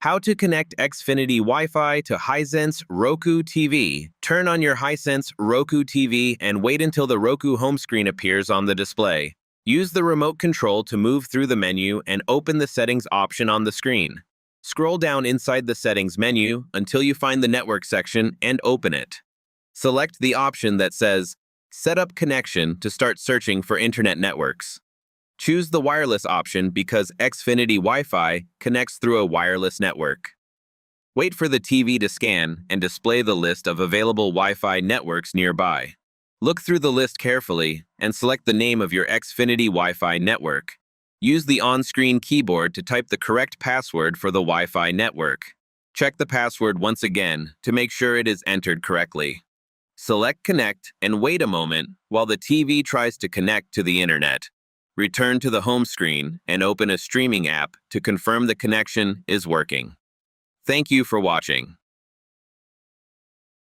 How to connect Xfinity Wi-Fi to Hisense Roku TV. Turn on your Hisense Roku TV and wait until the Roku home screen appears on the display. Use the remote control to move through the menu and open the settings option on the screen. Scroll down inside the settings menu until you find the network section and open it. Select the option that says Set up connection to start searching for internet networks. Choose the wireless option because Xfinity Wi-Fi connects through a wireless network. Wait for the TV to scan and display the list of available Wi-Fi networks nearby. Look through the list carefully and select the name of your Xfinity Wi-Fi network. Use the on-screen keyboard to type the correct password for the Wi-Fi network. Check the password once again to make sure it is entered correctly. Select Connect and wait a moment while the TV tries to connect to the internet. Return to the home screen and open a streaming app to confirm the connection is working. Thank you for watching.